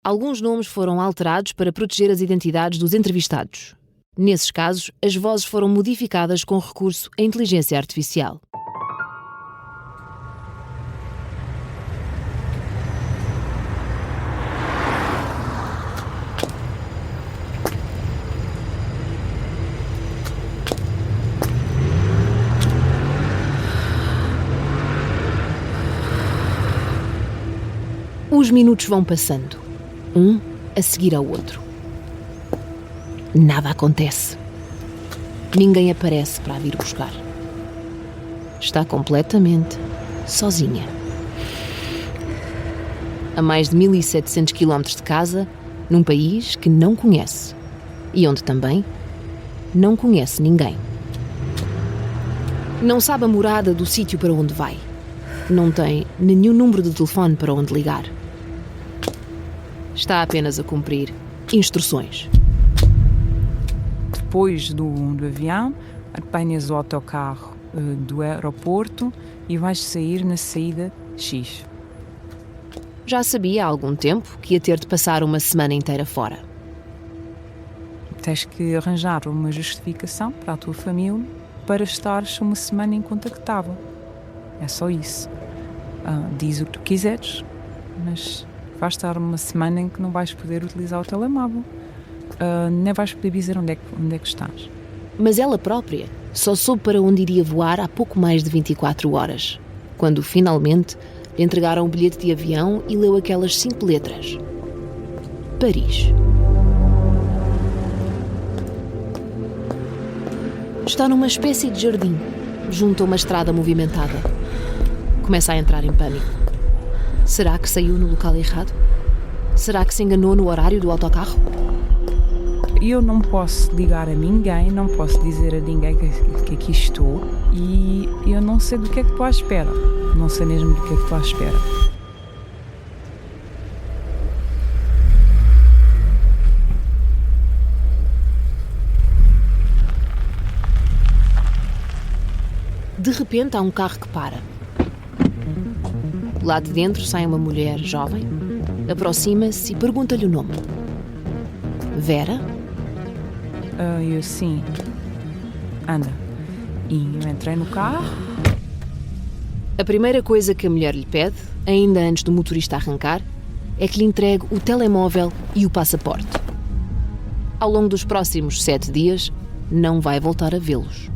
Alguns nomes foram alterados para proteger as identidades dos entrevistados. Nesses casos, as vozes foram modificadas com recurso à inteligência artificial. Os minutos vão passando, um a seguir ao outro. Nada acontece. Ninguém aparece para a vir buscar. Está completamente sozinha. A mais de 1.700 km de casa, num país que não conhece e onde também não conhece ninguém. Não sabe a morada do sítio para onde vai. Não tem nenhum número de telefone para onde ligar. Está apenas a cumprir instruções. Depois do avião, apanhas o autocarro do aeroporto e vais sair na saída X. Já sabia há algum tempo que ia ter de passar uma semana inteira fora. Tens que arranjar uma justificação para a tua família para estares uma semana incontactável. É só isso. Diz o que tu quiseres, mas vais estar uma semana em que não vais poder utilizar o telemóvel. Nem vais poder dizer onde é que estás. Mas ela própria só soube para onde iria voar há pouco mais de 24 horas, quando finalmente lhe entregaram o bilhete de avião e leu aquelas 5 letras. Paris. Está numa espécie de jardim, junto a uma estrada movimentada. Começa a entrar em pânico. Será que saiu no local errado? Será que se enganou no horário do autocarro? Eu não posso ligar a ninguém, não posso dizer a ninguém que aqui estou e eu não sei do que é que estou à espera. Não sei mesmo do que é que estou à espera. De repente há um carro que para. Lá de dentro sai uma mulher jovem, aproxima-se e pergunta-lhe o nome. Vera? Eu sim. Anda. E eu entrei no carro. A primeira coisa que a mulher lhe pede, ainda antes do motorista arrancar, é que lhe entregue o telemóvel e o passaporte. Ao longo dos próximos 7 dias, não vai voltar a vê-los.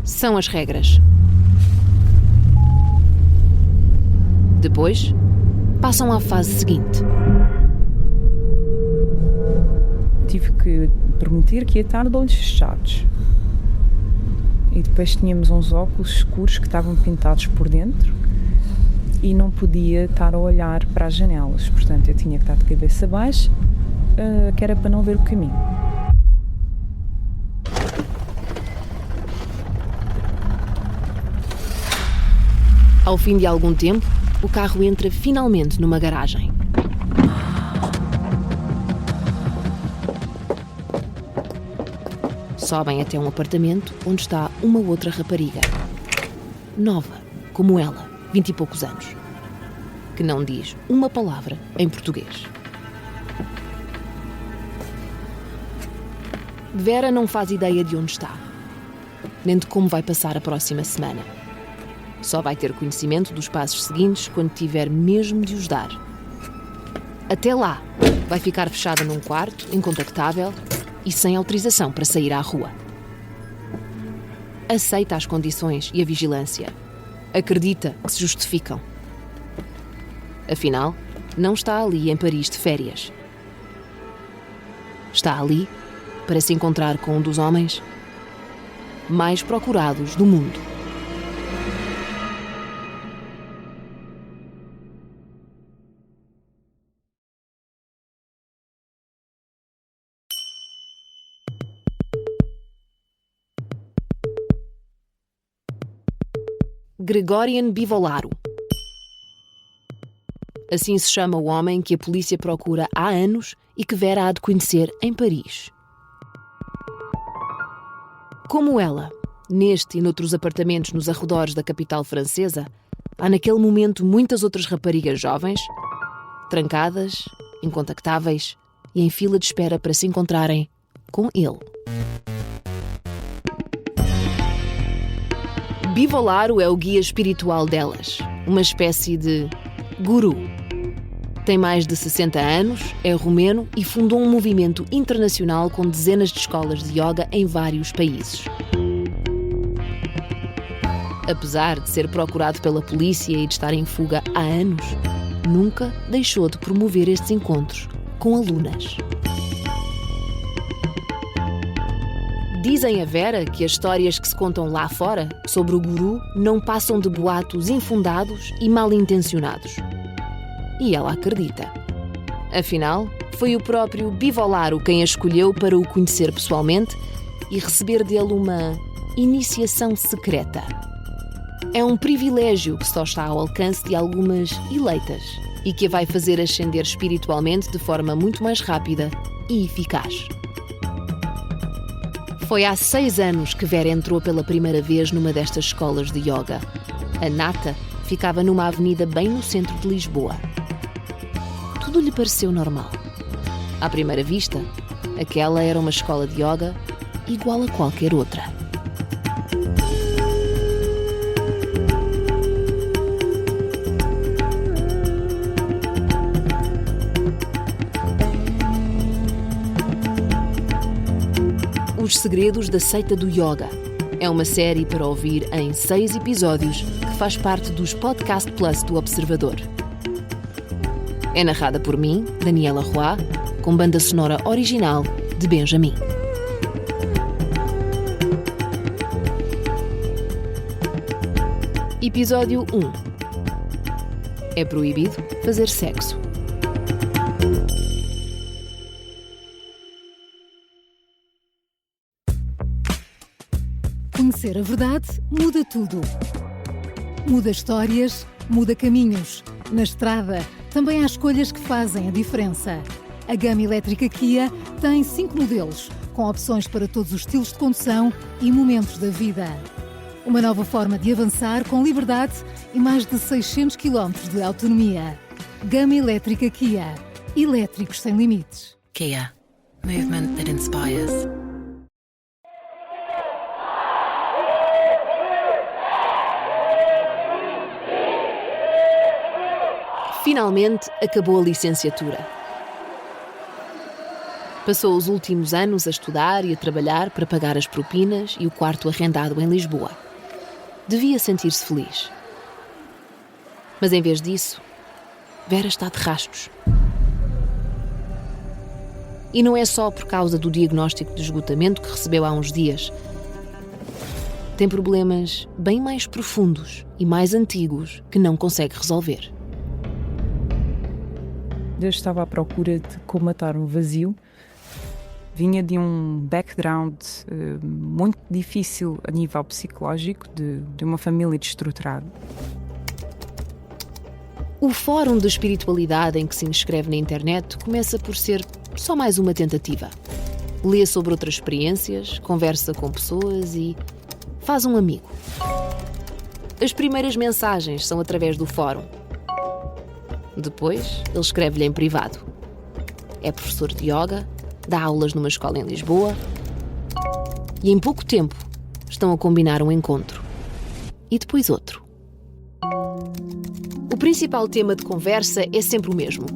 São as regras. Depois, passam à fase seguinte. Tive que prometer que ia estar de olhos fechados. E depois tínhamos uns óculos escuros que estavam pintados por dentro e não podia estar a olhar para as janelas. Portanto, eu tinha que estar de cabeça baixa, que era para não ver o caminho. Ao fim de algum tempo, o carro entra finalmente numa garagem. Sobem até um apartamento onde está uma outra rapariga. Nova, como ela, 20 e poucos anos. Que não diz uma palavra em português. Vera não faz ideia de onde está, nem de como vai passar a próxima semana. Só vai ter conhecimento dos passos seguintes quando tiver mesmo de os dar. Até lá, vai ficar fechada num quarto, incontactável e sem autorização para sair à rua. Aceita as condições e a vigilância. Acredita que se justificam. Afinal, não está ali em Paris de férias. Está ali para se encontrar com um dos homens mais procurados do mundo. Gregorian Bivolaro. Assim se chama o homem que a polícia procura há anos e que Vera há de conhecer em Paris. Como ela, neste e noutros apartamentos nos arredores da capital francesa, há naquele momento muitas outras raparigas jovens, trancadas, incontactáveis e em fila de espera para se encontrarem com ele. Bivolaro é o guia espiritual delas, uma espécie de guru. Tem mais de 60 anos, é romeno e fundou um movimento internacional com dezenas de escolas de yoga em vários países. Apesar de ser procurado pela polícia e de estar em fuga há anos, nunca deixou de promover estes encontros com alunas. Dizem a Vera que as histórias que se contam lá fora sobre o guru não passam de boatos infundados e mal-intencionados. E ela acredita. Afinal, foi o próprio Bivolaro quem a escolheu para o conhecer pessoalmente e receber dele uma iniciação secreta. É um privilégio que só está ao alcance de algumas eleitas e que a vai fazer ascender espiritualmente de forma muito mais rápida e eficaz. Foi há 6 anos que Vera entrou pela primeira vez numa destas escolas de yoga. A Nata ficava numa avenida bem no centro de Lisboa. Tudo lhe pareceu normal. À primeira vista, aquela era uma escola de yoga igual a qualquer outra. Os Segredos da Seita do Yoga. É uma série para ouvir em 6 episódios que faz parte dos Podcast Plus do Observador. É narrada por mim, Daniela Roy, com banda sonora original de Benjamin. Episódio 1. É proibido fazer sexo. Conhecer a verdade muda tudo. Muda histórias, muda caminhos. Na estrada, também há escolhas que fazem a diferença. A gama elétrica Kia tem 5 modelos, com opções para todos os estilos de condução e momentos da vida. Uma nova forma de avançar com liberdade e mais de 600 km de autonomia. Gama elétrica Kia. Elétricos sem limites. Kia. Movement that inspires. Finalmente acabou a licenciatura. Passou os últimos anos a estudar e a trabalhar para pagar as propinas e o quarto arrendado em Lisboa. Devia sentir-se feliz. Mas em vez disso, Vera está de rastos. E não é só por causa do diagnóstico de esgotamento que recebeu há uns dias. Tem problemas bem mais profundos e mais antigos que não consegue resolver. Eu estava à procura de comatar um vazio. Vinha de um background muito difícil a nível psicológico, de uma família destruturada. O fórum de espiritualidade em que se inscreve na internet começa por ser só mais uma tentativa. Lê sobre outras experiências, conversa com pessoas e faz um amigo. As primeiras mensagens são através do fórum. Depois, ele escreve-lhe em privado. É professor de yoga, dá aulas numa escola em Lisboa e em pouco tempo estão a combinar um encontro. E depois outro. O principal tema de conversa é sempre o mesmo.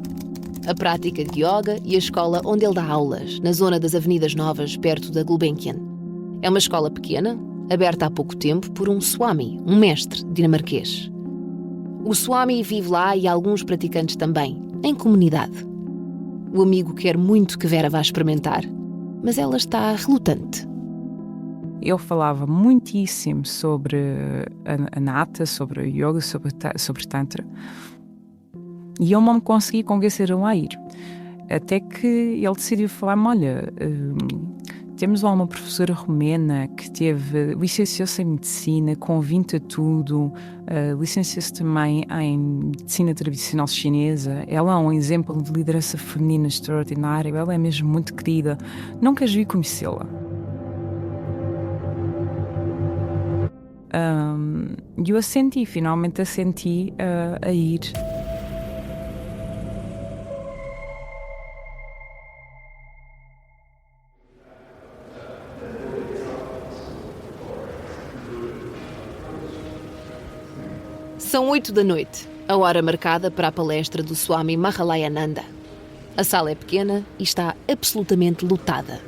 A prática de yoga e a escola onde ele dá aulas, na zona das Avenidas Novas, perto da Gulbenkian. É uma escola pequena, aberta há pouco tempo por um Swami, um mestre dinamarquês. O Swami vive lá e alguns praticantes também, em comunidade. O amigo quer muito que Vera vá experimentar, mas ela está relutante. Ele falava muitíssimo sobre a Nata, sobre o yoga, sobre Tantra. E eu não me consegui convencer a lá ir. Até que ele decidiu falar-me, olha, temos lá uma professora romena que teve, licenciou-se em medicina, com 20 a tudo, licenciou-se também em medicina tradicional chinesa. Ela é um exemplo de liderança feminina extraordinária, ela é mesmo muito querida. Não queres vir conhecê-la? Eu finalmente assenti a ir. São 8 da noite, a hora marcada para a palestra do Swami Mahalayananda. A sala é pequena e está absolutamente lotada.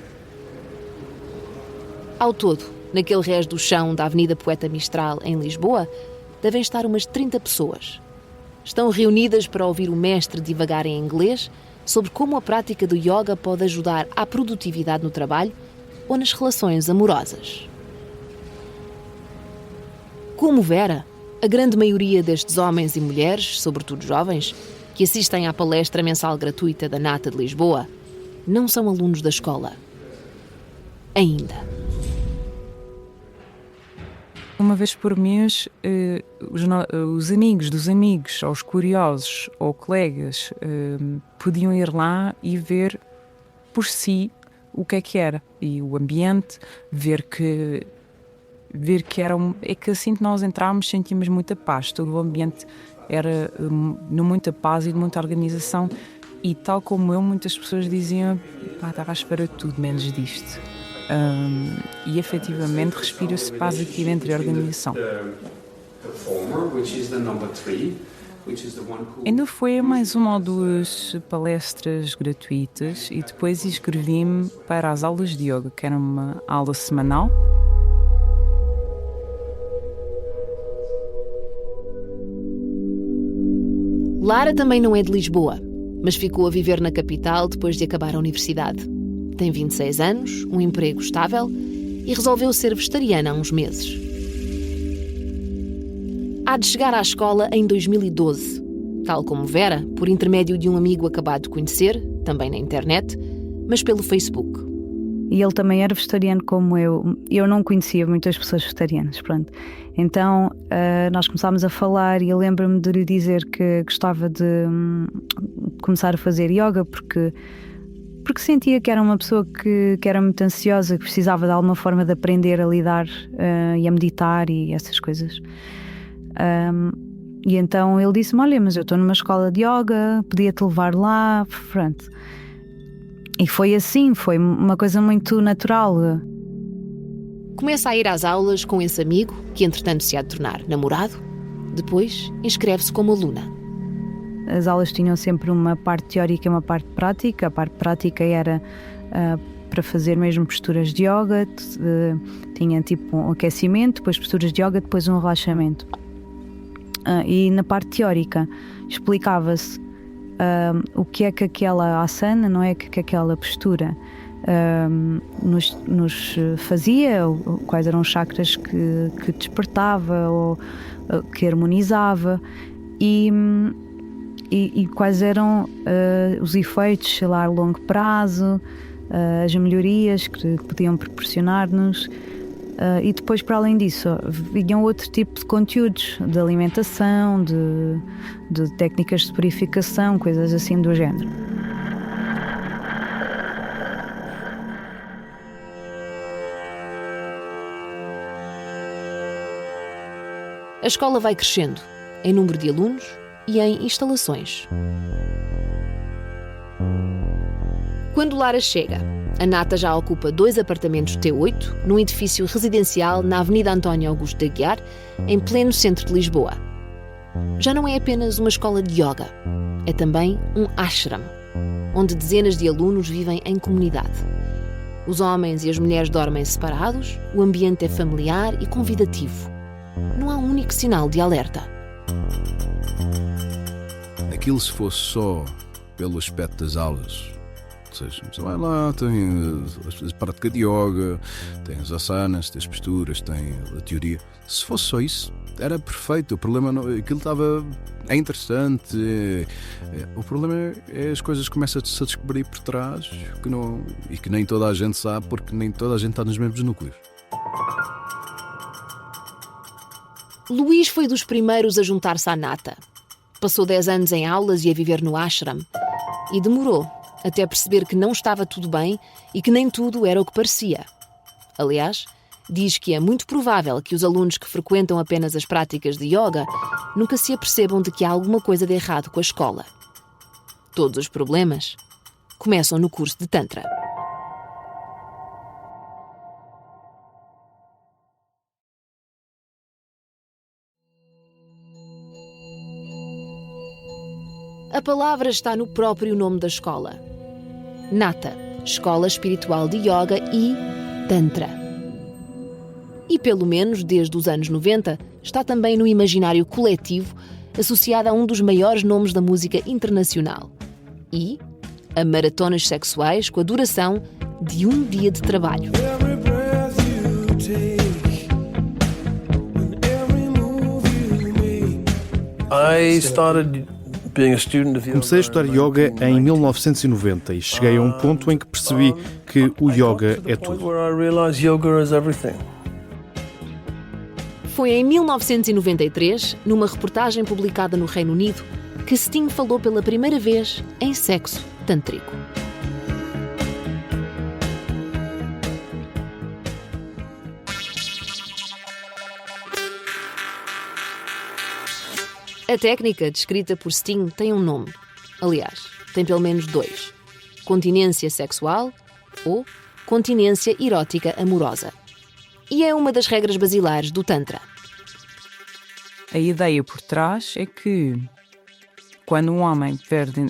Ao todo, naquele rés do chão da Avenida Poeta Mistral, em Lisboa, devem estar umas 30 pessoas. Estão reunidas para ouvir o mestre divagar em inglês sobre como a prática do yoga pode ajudar à produtividade no trabalho ou nas relações amorosas. Como Vera, a grande maioria destes homens e mulheres, sobretudo jovens, que assistem à palestra mensal gratuita da Nata de Lisboa, não são alunos da escola. Ainda. Uma vez por mês, os amigos dos amigos, ou os curiosos, ou colegas, podiam ir lá e ver por si o que era. E o ambiente, ver que era é que assim que nós entrámos sentíamos muita paz. Todo o ambiente era de muita paz e de muita organização. E tal como eu, muitas pessoas diziam: pá, estava à espera de tudo menos disto. E efetivamente respira-se paz aqui dentro da organização. Ainda foi mais uma ou duas palestras gratuitas e depois inscrevi-me para as aulas de yoga, que era uma aula semanal. Lara também não é de Lisboa, mas ficou a viver na capital depois de acabar a universidade. Tem 26 anos, um emprego estável e resolveu ser vegetariana há uns meses. Há de chegar à escola em 2012, tal como Vera, por intermédio de um amigo acabado de conhecer, também na internet, mas pelo Facebook. E ele também era vegetariano como eu. Eu não conhecia muitas pessoas vegetarianas, pronto. Então nós começámos a falar e eu lembro-me de lhe dizer que gostava de começar a fazer yoga porque sentia que era uma pessoa que era muito ansiosa, que precisava de alguma forma de aprender a lidar e a meditar e essas coisas. E então ele disse-me: olha, mas eu estou numa escola de yoga, podia-te levar lá, pronto. E foi assim, foi uma coisa muito natural. Começa a ir às aulas com esse amigo, que entretanto se há de tornar namorado. Depois inscreve-se como aluna. As aulas tinham sempre uma parte teórica e uma parte prática. A parte prática era para fazer mesmo posturas de yoga, tinha tipo um aquecimento, depois posturas de yoga, depois um relaxamento. E na parte teórica explicava-se o que é que aquela asana, não é, que aquela postura nos fazia, quais eram os chakras que despertava ou que harmonizava e quais eram os efeitos, sei lá, a longo prazo, as melhorias que podiam proporcionar-nos. E depois, para além disso, vinham outro tipo de conteúdos, de alimentação, de técnicas de purificação, coisas assim do género. A escola vai crescendo, em número de alunos e em instalações. Quando Lara chega, a Nata já ocupa 2 apartamentos T8 num edifício residencial na Avenida António Augusto de Aguiar, em pleno centro de Lisboa. Já não é apenas uma escola de yoga, é também um ashram, onde dezenas de alunos vivem em comunidade. Os homens e as mulheres dormem separados, o ambiente é familiar e convidativo. Não há um único sinal de alerta. Aquilo, se fosse só pelo aspecto das aulas, ou seja, você vai lá, tem a prática de yoga, tem as asanas, tem as posturas, tem a teoria. Se fosse só isso, era perfeito. O problema não, aquilo é interessante. O problema é as coisas que começam-se a descobrir por trás e que nem toda a gente sabe, porque nem toda a gente está nos mesmos núcleos. Luís foi dos primeiros a juntar-se à Nata. Passou 10 anos em aulas e a viver no ashram. E demorou até perceber que não estava tudo bem e que nem tudo era o que parecia. Aliás, diz que é muito provável que os alunos que frequentam apenas as práticas de yoga nunca se apercebam de que há alguma coisa de errado com a escola. Todos os problemas começam no curso de Tantra. palavra está no próprio nome da escola. Nata, Escola Espiritual de Yoga, e Tantra. E pelo menos desde os anos 90 está também no imaginário coletivo, associada a um dos maiores nomes da música internacional. E a maratonas sexuais com a duração de um dia de trabalho. Comecei a estudar yoga em 1990 e cheguei a um ponto em que percebi que o yoga é tudo. Foi em 1993, numa reportagem publicada no Reino Unido, que Sting falou pela primeira vez em sexo tântrico. A técnica descrita por Sting tem um nome. Aliás, tem pelo menos 2. Continência sexual ou continência erótica amorosa. E é uma das regras basilares do Tantra. A ideia por trás é que quando um homem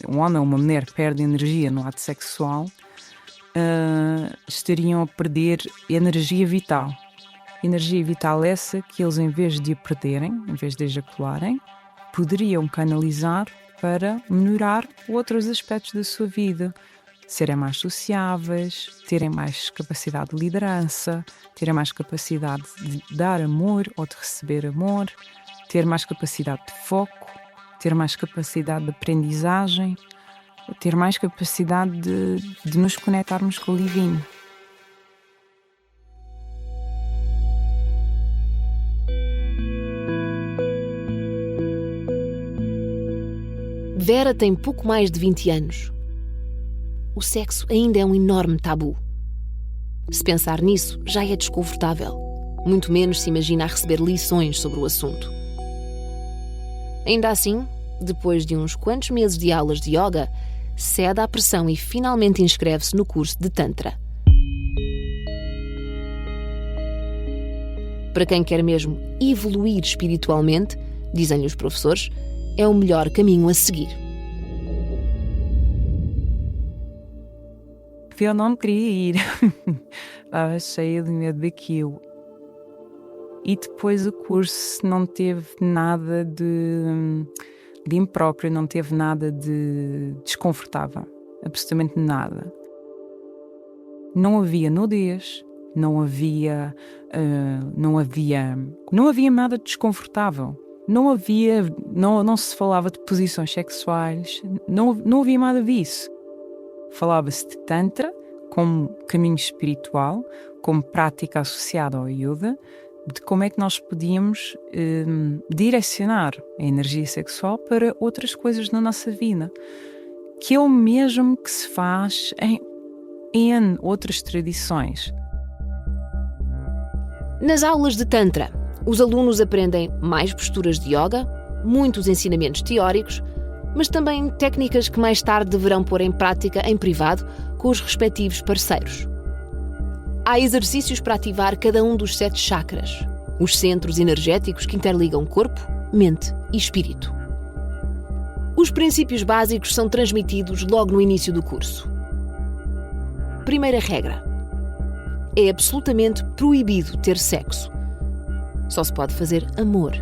ou uma mulher perde energia no ato sexual, estariam a perder energia vital. Energia vital essa que eles, em vez de a perderem, em vez de ejacularem, poderiam canalizar para melhorar outros aspectos da sua vida. Serem mais sociáveis, terem mais capacidade de liderança, terem mais capacidade de dar amor ou de receber amor, ter mais capacidade de foco, ter mais capacidade de aprendizagem, ter mais capacidade de nos conectarmos com o divino. Vera tem pouco mais de 20 anos. O sexo ainda é um enorme tabu. Se pensar nisso, já é desconfortável. Muito menos se imagina a receber lições sobre o assunto. Ainda assim, depois de uns quantos meses de aulas de yoga, cede à pressão e finalmente inscreve-se no curso de Tantra. Para quem quer mesmo evoluir espiritualmente, dizem-lhe os professores, é o melhor caminho a seguir. Eu não queria ir. Estava cheia de medo daquilo. E depois o curso não teve nada de impróprio, não teve nada de desconfortável. Absolutamente nada. Não havia nudez, não havia nada de desconfortável. Não se falava de posições sexuais, não havia nada disso. Falava-se de Tantra como caminho espiritual, como prática associada ao yoga, de como é que nós podíamos direcionar a energia sexual para outras coisas na nossa vida, que é o mesmo que se faz em outras tradições. Nas aulas de Tantra, os alunos aprendem mais posturas de yoga, muitos ensinamentos teóricos, mas também técnicas que mais tarde deverão pôr em prática em privado com os respectivos parceiros. Há exercícios para ativar cada um dos 7 chakras, os centros energéticos que interligam corpo, mente e espírito. Os princípios básicos são transmitidos logo no início do curso. Primeira regra: é absolutamente proibido ter sexo. Só se pode fazer amor,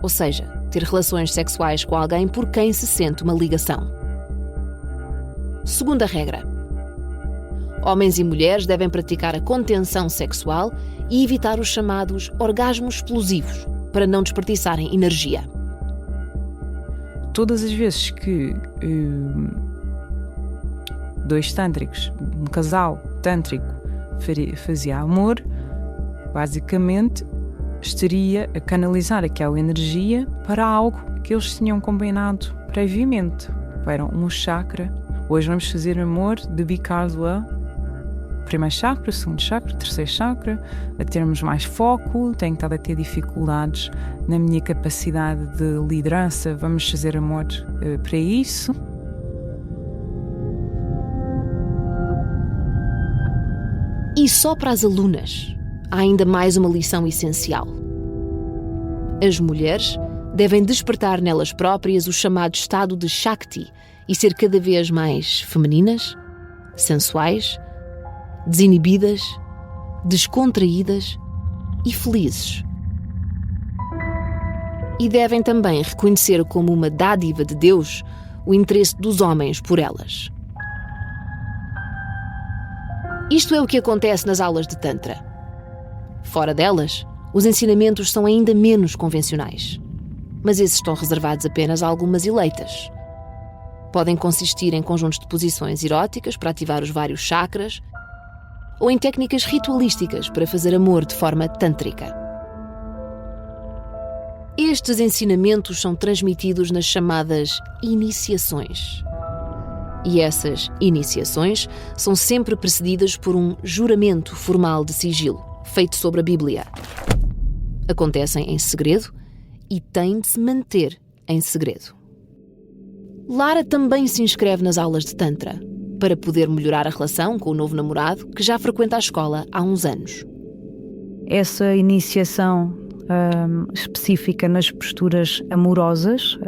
ou seja, ter relações sexuais com alguém por quem se sente uma ligação. Segunda regra: homens e mulheres devem praticar a contenção sexual e evitar os chamados orgasmos explosivos, para não desperdiçarem energia. Todas as vezes que 2 tântricos, um casal tântrico, fazia amor, basicamente estaria a canalizar aquela energia para algo que eles tinham combinado previamente. Para um chakra. Hoje vamos fazer amor dedicado a primeiro chakra, segundo chakra, terceiro chakra, a termos mais foco. Tenho estado a ter dificuldades na minha capacidade de liderança. Vamos fazer amor para isso. E só para as alunas há ainda mais uma lição essencial. As mulheres devem despertar nelas próprias o chamado estado de Shakti e ser cada vez mais femininas, sensuais, desinibidas, descontraídas e felizes. E devem também reconhecer como uma dádiva de Deus o interesse dos homens por elas. Isto é o que acontece nas aulas de Tantra. Fora delas, os ensinamentos são ainda menos convencionais, mas esses estão reservados apenas a algumas eleitas. Podem consistir em conjuntos de posições eróticas para ativar os vários chakras ou em técnicas ritualísticas para fazer amor de forma tântrica. Estes ensinamentos são transmitidos nas chamadas iniciações. E essas iniciações são sempre precedidas por um juramento formal de sigilo, feito sobre a Bíblia. Acontecem em segredo e têm de se manter em segredo. Lara também se inscreve nas aulas de Tantra, para poder melhorar a relação com o novo namorado que já frequenta a escola há uns anos. Essa iniciação específica nas posturas amorosas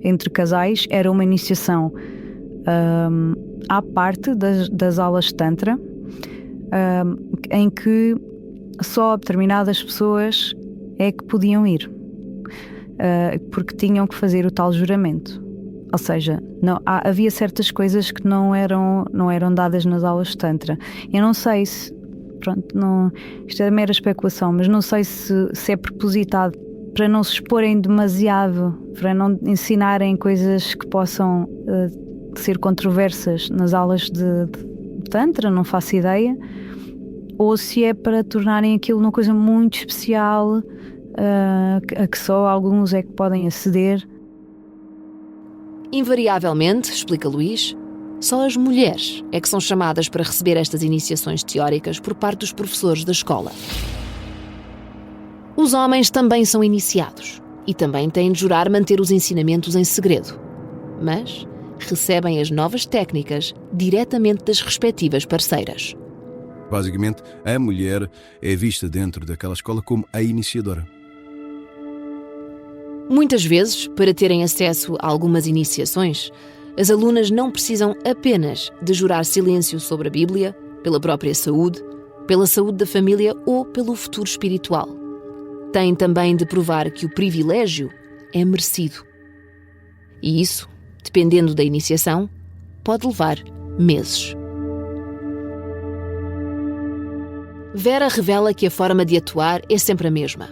entre casais era uma iniciação à parte das aulas de Tantra, em que só determinadas pessoas é que podiam ir, porque tinham que fazer o tal juramento. Ou seja, havia certas coisas que não eram dadas nas aulas de Tantra. Eu não sei se, isto é mera especulação, mas não sei se é propositado para não se exporem demasiado, para não ensinarem coisas que possam ser controversas nas aulas de Tantra, não faço ideia, ou se é para tornarem aquilo uma coisa muito especial, a que só alguns é que podem aceder. Invariavelmente, explica Luís, só as mulheres é que são chamadas para receber estas iniciações teóricas por parte dos professores da escola. Os homens também são iniciados e também têm de jurar manter os ensinamentos em segredo, mas recebem as novas técnicas diretamente das respectivas parceiras. Basicamente, a mulher é vista dentro daquela escola como a iniciadora. Muitas vezes, para terem acesso a algumas iniciações, as alunas não precisam apenas de jurar silêncio sobre a Bíblia, pela própria saúde, pela saúde da família ou pelo futuro espiritual. Têm também de provar que o privilégio é merecido. E isso, dependendo da iniciação, pode levar meses. Vera revela que a forma de atuar é sempre a mesma.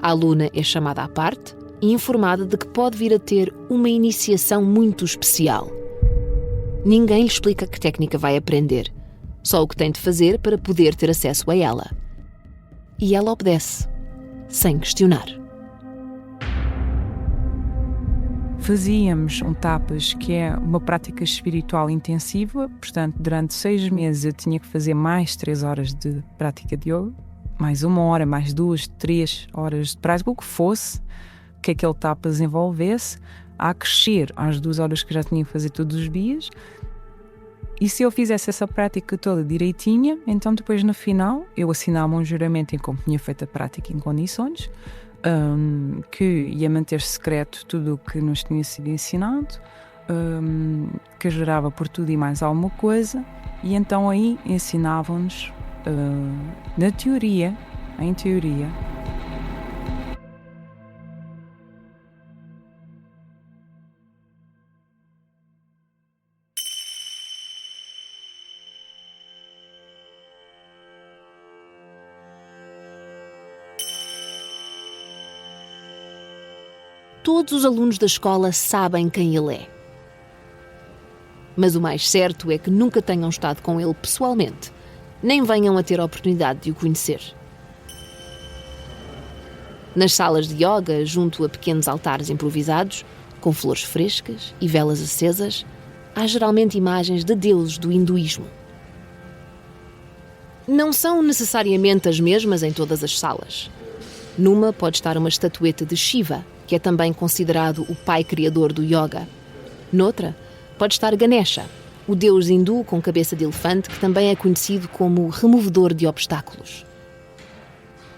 A aluna é chamada à parte e informada de que pode vir a ter uma iniciação muito especial. Ninguém lhe explica que técnica vai aprender, só o que tem de fazer para poder ter acesso a ela. E ela obedece, sem questionar. Fazíamos um tapas, que é uma prática espiritual intensiva, portanto, durante 6 meses eu tinha que fazer mais 3 horas de prática de yoga, mais 1 hora, mais 2, 3 horas de prática, o que fosse, que aquele tapas envolvesse, a crescer às 2 horas que já tinha que fazer todos os dias. E se eu fizesse essa prática toda direitinha, então depois no final eu assinava um juramento em como tinha feito a prática em condições, que ia manter secreto tudo o que nos tinha sido ensinado, que jurava por tudo e mais alguma coisa, e então aí ensinavam-nos em teoria, todos os alunos da escola sabem quem ele é. Mas o mais certo é que nunca tenham estado com ele pessoalmente, nem venham a ter a oportunidade de o conhecer. Nas salas de yoga, junto a pequenos altares improvisados, com flores frescas e velas acesas, há geralmente imagens de deuses do hinduísmo. Não são necessariamente as mesmas em todas as salas. Numa pode estar uma estatueta de Shiva, que é também considerado o pai criador do yoga. Noutra, pode estar Ganesha, o deus hindu com cabeça de elefante, que também é conhecido como removedor de obstáculos.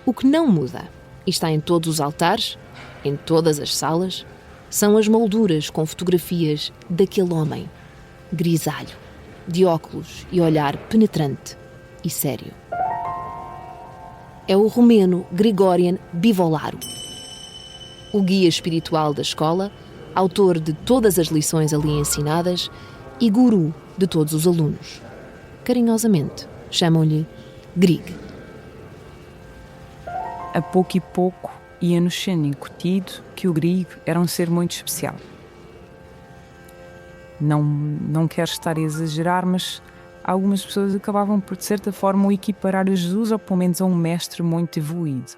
O que não muda, e está em todos os altares, em todas as salas, são as molduras com fotografias daquele homem, grisalho, de óculos e olhar penetrante e sério. É o romeno Gregorian Bivolaru, o guia espiritual da escola, autor de todas as lições ali ensinadas e guru de todos os alunos. Carinhosamente, chamam-lhe Grig. A pouco e pouco ia-nos sendo incutido que o Grig era um ser muito especial. Não quero estar a exagerar, mas algumas pessoas acabavam por, de certa forma, o equiparar a Jesus ou pelo menos a um mestre muito evoluído.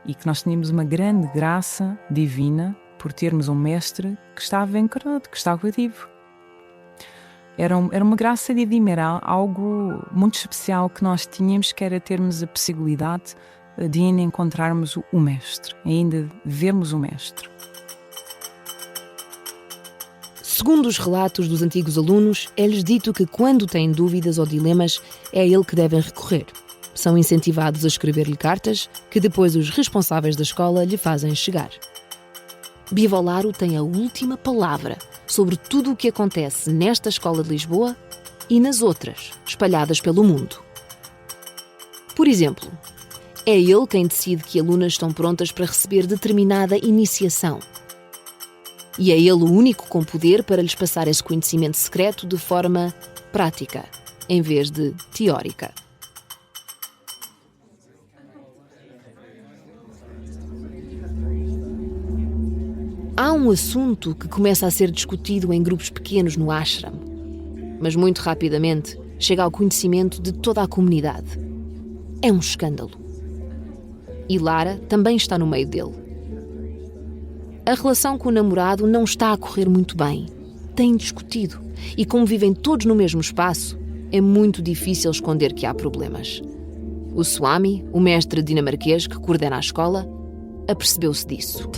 E que nós tínhamos uma grande graça divina por termos um mestre que estava encarnado, que estava vivo. Era uma graça divina, era algo muito especial que nós tínhamos, que era termos a possibilidade de ainda encontrarmos o mestre, ainda vermos o mestre. Segundo os relatos dos antigos alunos, é-lhes dito que quando têm dúvidas ou dilemas, é a ele que devem recorrer. São incentivados a escrever-lhe cartas que depois os responsáveis da escola lhe fazem chegar. Bivolaru tem a última palavra sobre tudo o que acontece nesta escola de Lisboa e nas outras, espalhadas pelo mundo. Por exemplo, é ele quem decide que alunas estão prontas para receber determinada iniciação. E é ele o único com poder para lhes passar esse conhecimento secreto de forma prática, em vez de teórica. Há um assunto que começa a ser discutido em grupos pequenos no ashram, mas muito rapidamente chega ao conhecimento de toda a comunidade. É um escândalo. E Lara também está no meio dele. A relação com o namorado não está a correr muito bem. Têm discutido. E como vivem todos no mesmo espaço, é muito difícil esconder que há problemas. O Swami, o mestre dinamarquês que coordena a escola, apercebeu-se disso.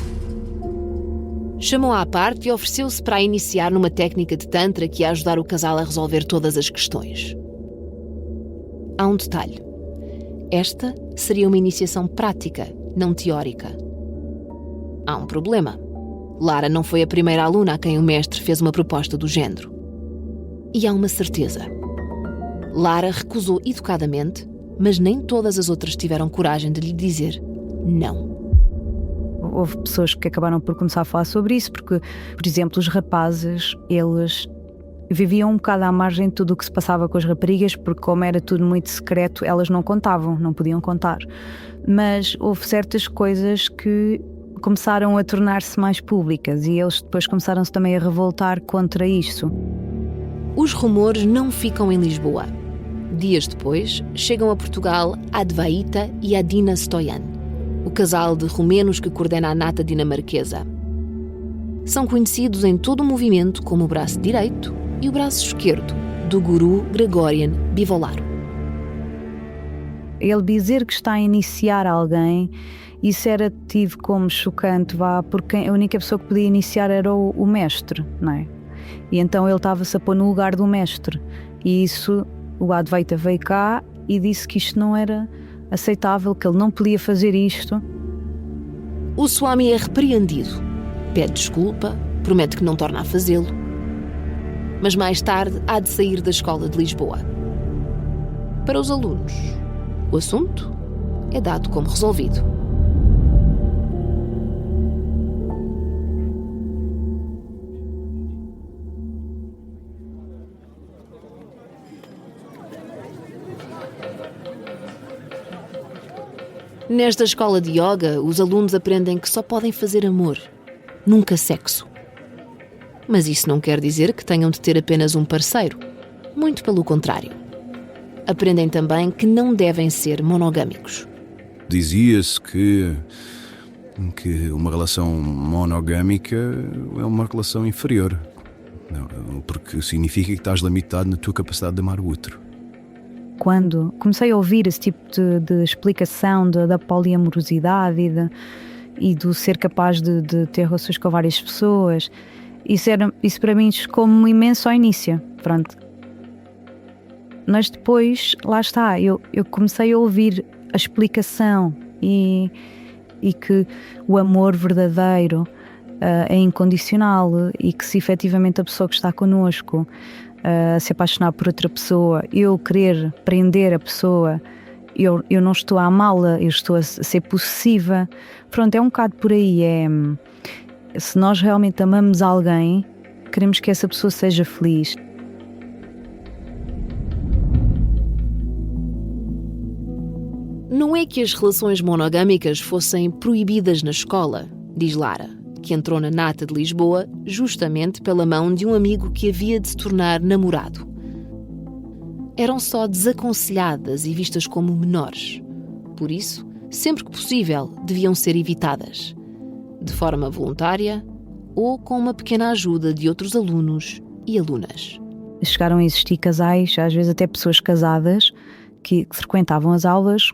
Chamou-a à parte e ofereceu-se para a iniciar numa técnica de Tantra que ia ajudar o casal a resolver todas as questões. Há um detalhe. Esta seria uma iniciação prática, não teórica. Há um problema. Lara não foi a primeira aluna a quem o mestre fez uma proposta do género. E há uma certeza. Lara recusou educadamente, mas nem todas as outras tiveram coragem de lhe dizer não. Houve pessoas que acabaram por começar a falar sobre isso, porque, por exemplo, os rapazes, eles viviam um bocado à margem de tudo o que se passava com as raparigas, porque como era tudo muito secreto, elas não contavam, não podiam contar. Mas houve certas coisas que começaram a tornar-se mais públicas e eles depois começaram-se também a revoltar contra isso. Os rumores não ficam em Lisboa. Dias depois, chegam a Portugal Advaita e Adina Stoyan, o casal de romenos que coordena a nata dinamarquesa. São conhecidos em todo o movimento como o braço direito e o braço esquerdo do guru Gregorian Bivolaru. Ele dizer que está a iniciar alguém, isso era tido como chocante, porque a única pessoa que podia iniciar era o mestre, não é? E então ele estava-se a pôr no lugar do mestre. E isso, o Advaita veio cá e disse que isto não era aceitável, que ele não podia fazer isto. O Swami é repreendido, pede desculpa, promete que não torna a fazê-lo. Mas mais tarde há de sair da escola de Lisboa. Para os alunos, o assunto é dado como resolvido. Nesta escola de yoga, os alunos aprendem que só podem fazer amor, nunca sexo. Mas isso não quer dizer que tenham de ter apenas um parceiro. Muito pelo contrário. Aprendem também que não devem ser monogâmicos. Dizia-se que uma relação monogâmica é uma relação inferior. Não, porque significa que estás limitado na tua capacidade de amar o outro. Quando comecei a ouvir esse tipo de explicação da poliamorosidade e do ser capaz de ter relações com várias pessoas, isso para mim chocou-me um imenso ao início. Pronto. Mas depois, lá está, eu comecei a ouvir a explicação e e que o amor verdadeiro é incondicional e que se efetivamente a pessoa que está connosco se apaixonar por outra pessoa, eu querer prender a pessoa, eu não estou a amá-la, eu estou a ser possessiva. Pronto, é um bocado por aí. Se nós realmente amamos alguém, queremos que essa pessoa seja feliz. Não é que as relações monogâmicas fossem proibidas na escola, diz Lara, que entrou na Nata de Lisboa justamente pela mão de um amigo que havia de se tornar namorado. Eram só desaconselhadas e vistas como menores. Por isso, sempre que possível, deviam ser evitadas, de forma voluntária ou com uma pequena ajuda de outros alunos e alunas. Chegaram a existir casais, às vezes até pessoas casadas, que frequentavam as aulas.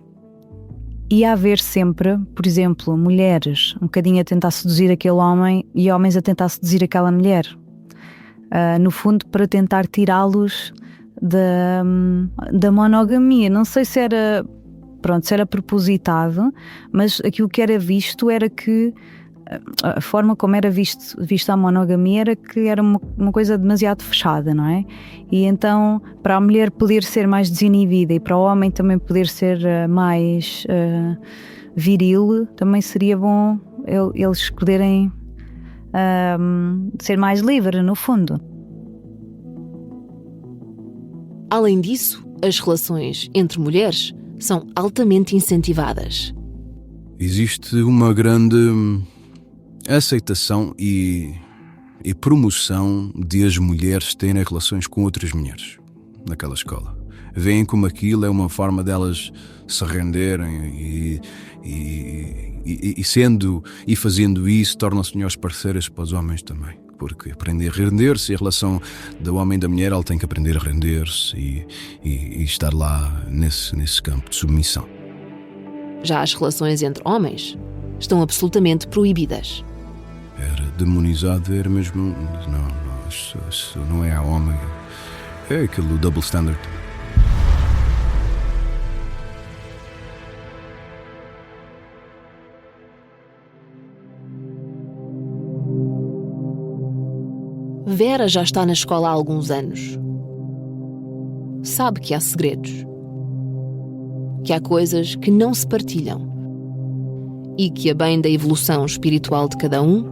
E a haver sempre, por exemplo, mulheres um bocadinho a tentar seduzir aquele homem e homens a tentar seduzir aquela mulher. No fundo, para tentar tirá-los da monogamia. Não sei se era propositado, mas aquilo que era visto era que a forma como era vista a monogamia era que era uma coisa demasiado fechada, não é? E então, para a mulher poder ser mais desinibida e para o homem também poder ser mais viril, também seria bom eles poderem ser mais livres, no fundo. Além disso, as relações entre mulheres são altamente incentivadas. Existe uma grande aceitação e promoção de as mulheres terem relações com outras mulheres naquela escola. Veem como aquilo é uma forma delas se renderem e fazendo isso tornam-se melhores parceiras para os homens também. Porque aprender a render-se e a relação do homem e da mulher, ela tem que aprender a render-se e estar lá nesse campo de submissão. Já as relações entre homens estão absolutamente proibidas. Era demonizado, era mesmo... Não, isso não é a homem. É aquele double standard. Vera já está na escola há alguns anos. Sabe que há segredos. Que há coisas que não se partilham. E que, a bem da evolução espiritual de cada um,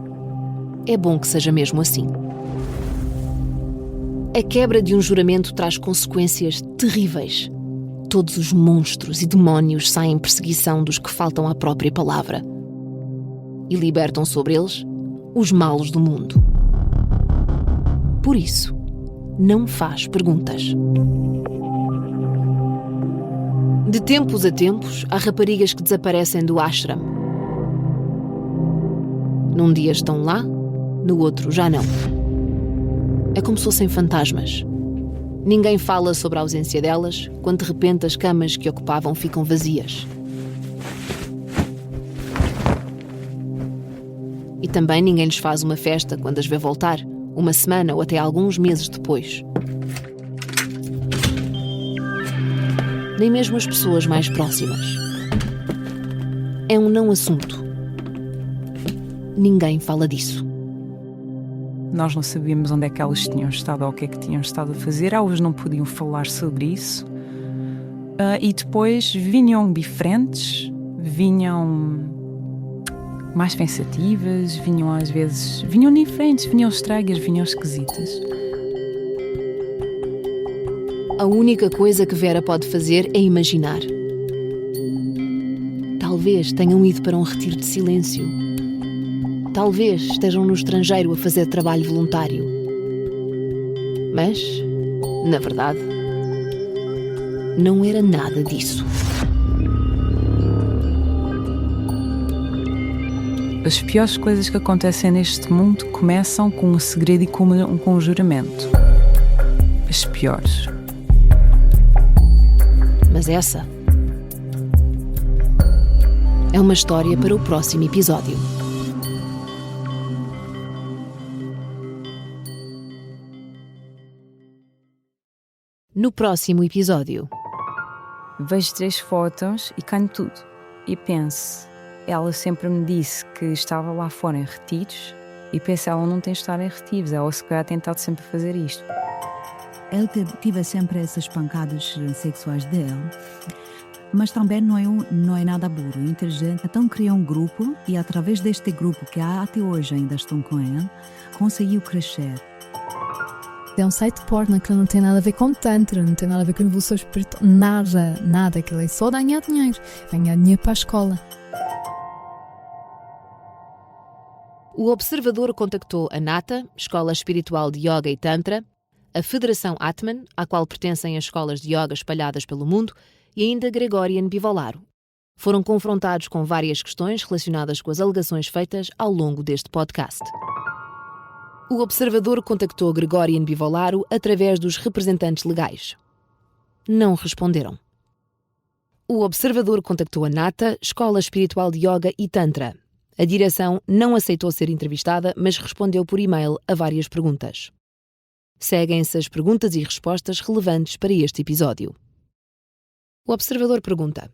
é bom que seja mesmo assim. A quebra de um juramento traz consequências terríveis. Todos os monstros e demónios saem em perseguição dos que faltam à própria palavra e libertam sobre eles os males do mundo. Por isso, não faz perguntas. De tempos a tempos, há raparigas que desaparecem do ashram. Num dia estão lá, no outro já não. É como se fossem fantasmas. Ninguém fala sobre a ausência delas, quando de repente as camas que ocupavam ficam vazias. E também ninguém lhes faz uma festa quando as vê voltar, uma semana ou até alguns meses depois. Nem mesmo as pessoas mais próximas. É um não assunto. Ninguém fala disso. Nós não sabíamos onde é que elas tinham estado ou o que é que tinham estado a fazer. Elas não podiam falar sobre isso. E depois vinham diferentes, vinham mais pensativas, vinham às vezes... vinham diferentes, vinham estranhas, vinham esquisitas. A única coisa que Vera pode fazer é imaginar. Talvez tenham ido para um retiro de silêncio. Talvez estejam no estrangeiro a fazer trabalho voluntário. Mas, na verdade, não era nada disso. As piores coisas que acontecem neste mundo começam com um segredo e com um conjuramento. As piores. Mas essa é uma história para o próximo episódio. No próximo episódio. Vejo 3 fotos e canho tudo. E penso, ela sempre me disse que estava lá fora em retiros e pensei, ela não tem de estar em retiros, ela se calhar tem tentado sempre fazer isto. Ele tive sempre essas pancadas sexuais dele, mas também não é nada burro, inteligente. Então criou um grupo e através deste grupo, que até hoje ainda estão com ele, conseguiu crescer. É um site porno que não tem nada a ver com tantra, não tem nada a ver com evolução espiritual, nada, aquilo é só ganhar dinheiro para a escola. O observador contactou a Nata, Escola Espiritual de Yoga e Tantra, a Federação Atman, à qual pertencem as escolas de yoga espalhadas pelo mundo, e ainda Gregorian Bivolaro. Foram confrontados com várias questões relacionadas com as alegações feitas ao longo deste podcast. O observador contactou Gregorian Bivolaro através dos representantes legais. Não responderam. O observador contactou a Nata, Escola Espiritual de Yoga e Tantra. A direção não aceitou ser entrevistada, mas respondeu por e-mail a várias perguntas. Seguem-se as perguntas e respostas relevantes para este episódio. O observador pergunta: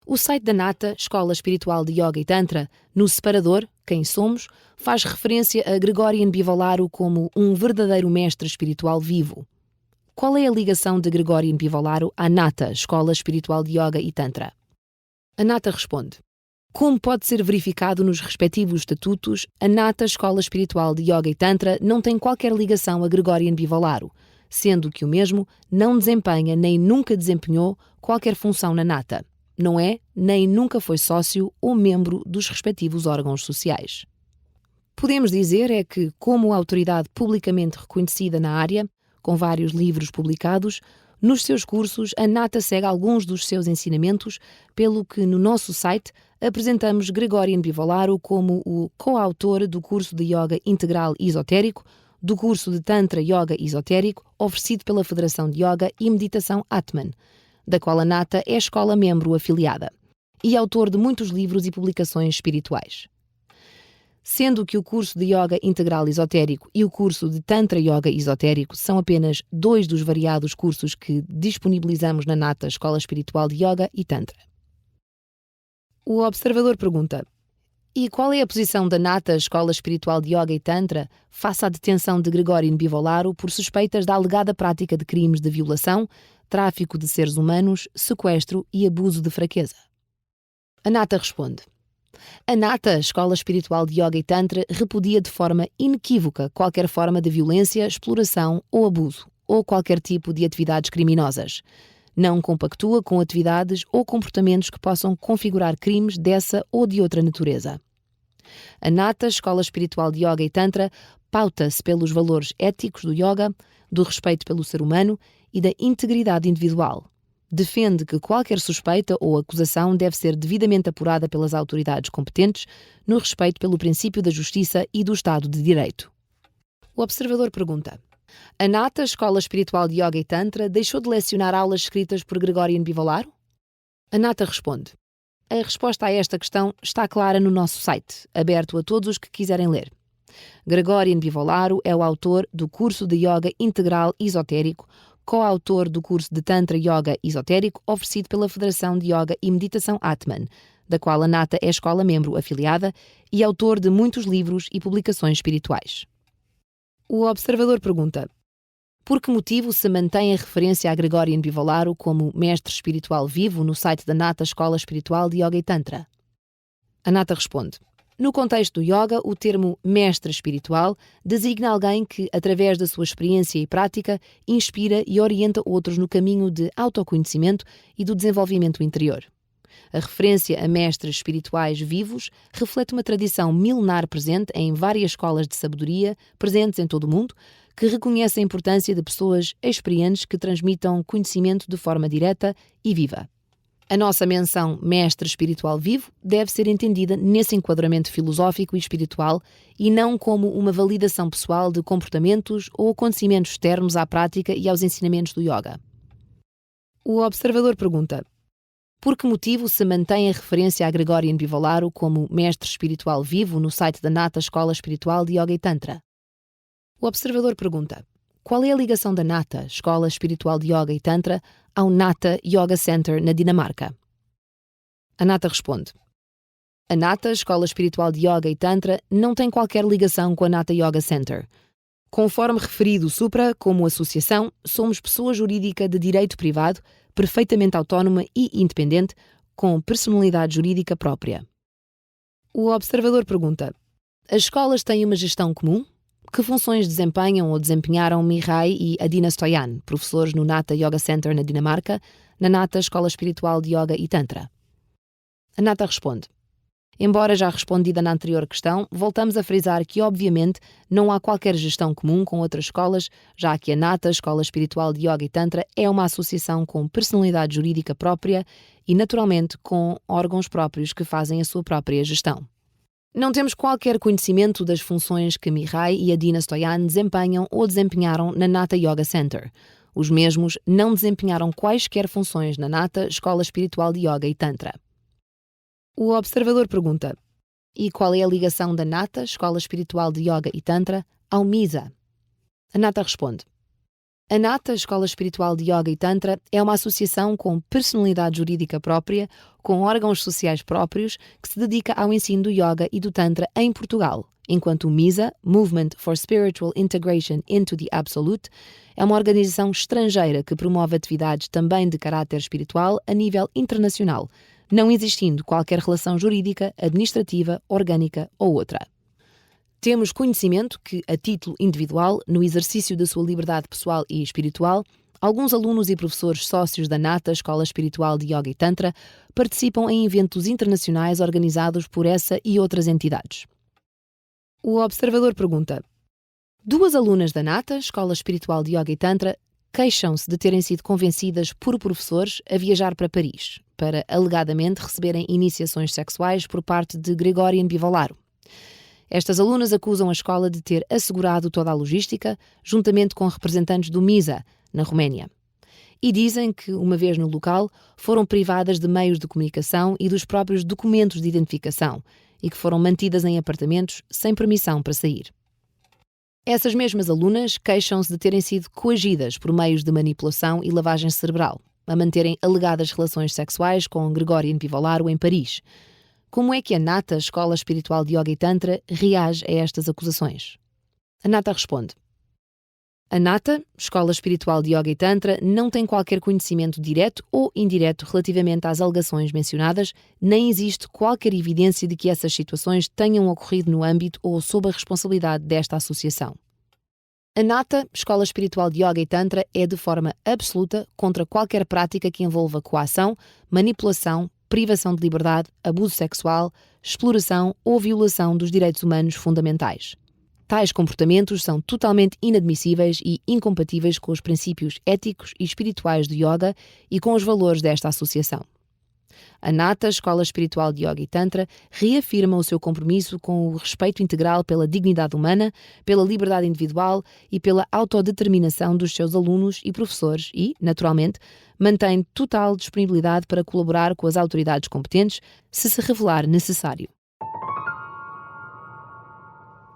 o site da Nata, Escola Espiritual de Yoga e Tantra, no separador, Quem Somos, faz referência a Gregorian Bivolaro como um verdadeiro mestre espiritual vivo. Qual é a ligação de Gregorian Bivolaro à Nata, Escola Espiritual de Yoga e Tantra? A Nata responde: como pode ser verificado nos respectivos estatutos, a Nata, Escola Espiritual de Yoga e Tantra, não tem qualquer ligação a Gregorian Bivolaro, sendo que o mesmo não desempenha nem nunca desempenhou qualquer função na Nata. Não é, nem nunca foi sócio ou membro dos respectivos órgãos sociais. Podemos dizer é que, como autoridade publicamente reconhecida na área, com vários livros publicados, nos seus cursos a Nata segue alguns dos seus ensinamentos, pelo que no nosso site apresentamos Gregorian Bivolaro como o coautor do curso de Yoga Integral Esotérico, do curso de Tantra Yoga Esotérico oferecido pela Federação de Yoga e Meditação Atman, da qual a Nata é escola membro afiliada, e autor de muitos livros e publicações espirituais. Sendo que o curso de Yoga Integral Esotérico e o curso de Tantra Yoga Esotérico são apenas 2 dos variados cursos que disponibilizamos na Nata, Escola Espiritual de Yoga e Tantra. O observador pergunta: e qual é a posição da Nata, Escola Espiritual de Yoga e Tantra, face à detenção de Gregorian Bivolaro por suspeitas da alegada prática de crimes de violação, tráfico de seres humanos, sequestro e abuso de fraqueza? A Nata responde: a Nata, Escola Espiritual de Yoga e Tantra, repudia de forma inequívoca qualquer forma de violência, exploração ou abuso, ou qualquer tipo de atividades criminosas. Não compactua com atividades ou comportamentos que possam configurar crimes dessa ou de outra natureza. A Nata, Escola Espiritual de Yoga e Tantra, pauta-se pelos valores éticos do yoga, do respeito pelo ser humano e da integridade individual. Defende que qualquer suspeita ou acusação deve ser devidamente apurada pelas autoridades competentes, no respeito pelo princípio da justiça e do Estado de Direito. O observador pergunta: a Nata, Escola Espiritual de Yoga e Tantra, deixou de lecionar aulas escritas por Gregorian Bivolaro? A Nata responde: a resposta a esta questão está clara no nosso site, aberto a todos os que quiserem ler. Gregorian Bivolaro é o autor do curso de Yoga Integral Esotérico, coautor do curso de Tantra Yoga Esotérico oferecido pela Federação de Yoga e Meditação Atman, da qual a Nata é escola membro afiliada, e autor de muitos livros e publicações espirituais. O observador pergunta: por que motivo se mantém a referência a Gregorian Bivolaro como mestre espiritual vivo no site da Nata, Escola Espiritual de Yoga e Tantra? A Nata responde: no contexto do yoga, o termo mestre espiritual designa alguém que, através da sua experiência e prática, inspira e orienta outros no caminho de autoconhecimento e do desenvolvimento interior. A referência a mestres espirituais vivos reflete uma tradição milenar presente em várias escolas de sabedoria presentes em todo o mundo, que reconhece a importância de pessoas experientes que transmitam conhecimento de forma direta e viva. A nossa menção mestre espiritual vivo deve ser entendida nesse enquadramento filosófico e espiritual e não como uma validação pessoal de comportamentos ou acontecimentos externos à prática e aos ensinamentos do yoga. O observador pergunta: por que motivo se mantém a referência a Gregorian Bivolaro como mestre espiritual vivo no site da Nata, Escola Espiritual de Yoga e Tantra? O observador pergunta: qual é a ligação da Nata, Escola Espiritual de Yoga e Tantra, ao Nata Yoga Center na Dinamarca? A Nata responde: A Nata, Escola Espiritual de Yoga e Tantra, não tem qualquer ligação com a Nata Yoga Center. Conforme referido supra, como associação, somos pessoa jurídica de direito privado, perfeitamente autónoma e independente, com personalidade jurídica própria. O observador pergunta: as escolas têm uma gestão comum? Que funções desempenham ou desempenharam Mihai e Adina Stoyan, professores no Nata Yoga Center na Dinamarca, na Nata Escola Espiritual de Yoga e Tantra? A Nata responde: embora já respondida na anterior questão, voltamos a frisar que, obviamente, não há qualquer gestão comum com outras escolas, já que a Nata Escola Espiritual de Yoga e Tantra é uma associação com personalidade jurídica própria e, naturalmente, com órgãos próprios que fazem a sua própria gestão. Não temos qualquer conhecimento das funções que Mihai e Adina Stoyan desempenham ou desempenharam na Nata Yoga Center. Os mesmos não desempenharam quaisquer funções na Nata Escola Espiritual de Yoga e Tantra. O observador pergunta: e qual é a ligação da Nata Escola Espiritual de Yoga e Tantra ao MISA? A Nata responde: a Nata Escola Espiritual de Yoga e Tantra é uma associação com personalidade jurídica própria, com órgãos sociais próprios, que se dedica ao ensino do Yoga e do Tantra em Portugal, enquanto o MISA, Movement for Spiritual Integration into the Absolute, é uma organização estrangeira que promove atividades também de caráter espiritual a nível internacional, não existindo qualquer relação jurídica, administrativa, orgânica ou outra. Temos conhecimento que, a título individual, no exercício da sua liberdade pessoal e espiritual, alguns alunos e professores sócios da Nata Escola Espiritual de Yoga e Tantra participam em eventos internacionais organizados por essa e outras entidades. O observador pergunta: 2 alunas da Nata Escola Espiritual de Yoga e Tantra queixam-se de terem sido convencidas por professores a viajar para Paris, para alegadamente receberem iniciações sexuais por parte de Gregorian Bivolaro. Estas alunas acusam a escola de ter assegurado toda a logística, juntamente com representantes do MISA, na Roménia. E dizem que, uma vez no local, foram privadas de meios de comunicação e dos próprios documentos de identificação, e que foram mantidas em apartamentos sem permissão para sair. Essas mesmas alunas queixam-se de terem sido coagidas por meios de manipulação e lavagem cerebral, a manterem alegadas relações sexuais com Gregorian Bivolaro em Paris. Como é que a Nata Escola Espiritual de Yoga e Tantra reage a estas acusações? A Nata responde: a Nata Escola Espiritual de Yoga e Tantra não tem qualquer conhecimento direto ou indireto relativamente às alegações mencionadas, nem existe qualquer evidência de que essas situações tenham ocorrido no âmbito ou sob a responsabilidade desta associação. A Nata Escola Espiritual de Yoga e Tantra é de forma absoluta contra qualquer prática que envolva coação, manipulação, privação de liberdade, abuso sexual, exploração ou violação dos direitos humanos fundamentais. Tais comportamentos são totalmente inadmissíveis e incompatíveis com os princípios éticos e espirituais do yoga e com os valores desta associação. A Nata Escola Espiritual de Yoga e Tantra reafirma o seu compromisso com o respeito integral pela dignidade humana, pela liberdade individual e pela autodeterminação dos seus alunos e professores e, naturalmente, mantém total disponibilidade para colaborar com as autoridades competentes se revelar necessário.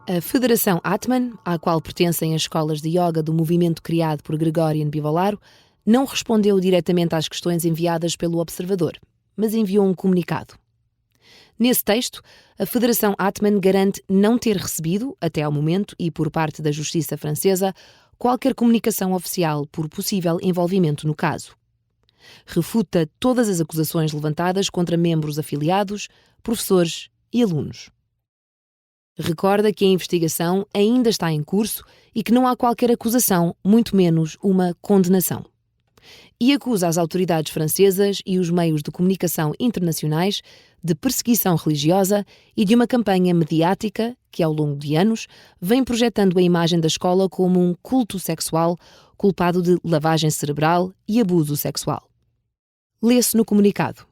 A Federação Atman, à qual pertencem as escolas de yoga do movimento criado por Gregorian Bivolaro, não respondeu diretamente às questões enviadas pelo observador, mas enviou um comunicado. Nesse texto, a Federação Atman garante não ter recebido, até ao momento e por parte da Justiça Francesa, qualquer comunicação oficial por possível envolvimento no caso. Refuta todas as acusações levantadas contra membros afiliados, professores e alunos. Recorda que a investigação ainda está em curso e que não há qualquer acusação, muito menos uma condenação. E acusa as autoridades francesas e os meios de comunicação internacionais de perseguição religiosa e de uma campanha mediática que, ao longo de anos, vem projetando a imagem da escola como um culto sexual culpado de lavagem cerebral e abuso sexual. Lê-se no comunicado: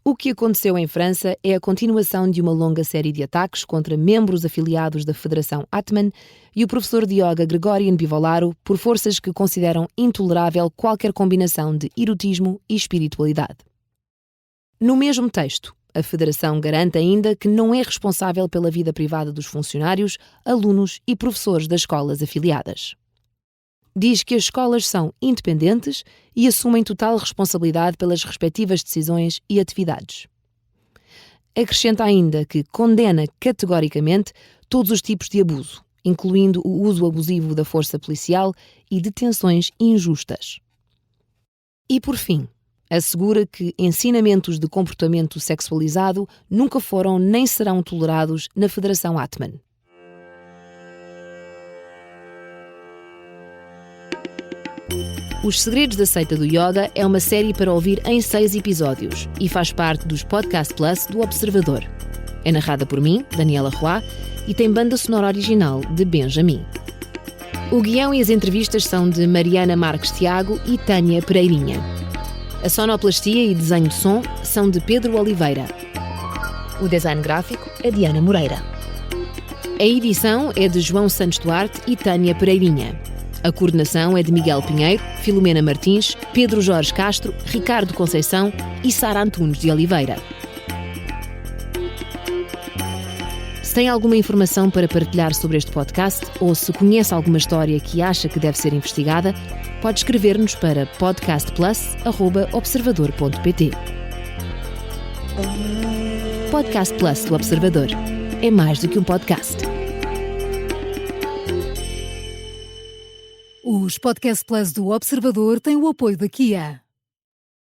o que aconteceu em França é a continuação de uma longa série de ataques contra membros afiliados da Federação Atman e o professor de yoga Gregorian Bivolaro por forças que consideram intolerável qualquer combinação de erotismo e espiritualidade. No mesmo texto, a Federação garante ainda que não é responsável pela vida privada dos funcionários, alunos e professores das escolas afiliadas. Diz que as escolas são independentes e assumem total responsabilidade pelas respectivas decisões e atividades. acrescenta ainda que condena categoricamente todos os tipos de abuso, incluindo o uso abusivo da força policial e detenções injustas. E, por fim, assegura que ensinamentos de comportamento sexualizado nunca foram nem serão tolerados na Federação Atman. Os Segredos da Seita do Yoga é uma série para ouvir em 6 episódios e faz parte dos Podcast Plus do Observador. É narrada por mim, Daniela Roy, e tem banda sonora original de Benjamin. O guião e as entrevistas são de Mariana Marques Tiago e Tânia Pereirinha. A sonoplastia e desenho de som são de Pedro Oliveira. O design gráfico é de Ana Moreira. A edição é de João Santos Duarte e Tânia Pereirinha. A coordenação é de Miguel Pinheiro, Filomena Martins, Pedro Jorge Castro, Ricardo Conceição e Sara Antunes de Oliveira. Se tem alguma informação para partilhar sobre este podcast ou se conhece alguma história que acha que deve ser investigada, pode escrever-nos para podcastplus@observador.pt. Podcast Plus do Observador. É mais do que um podcast. Os Podcast Plus do Observador têm o apoio da Kia.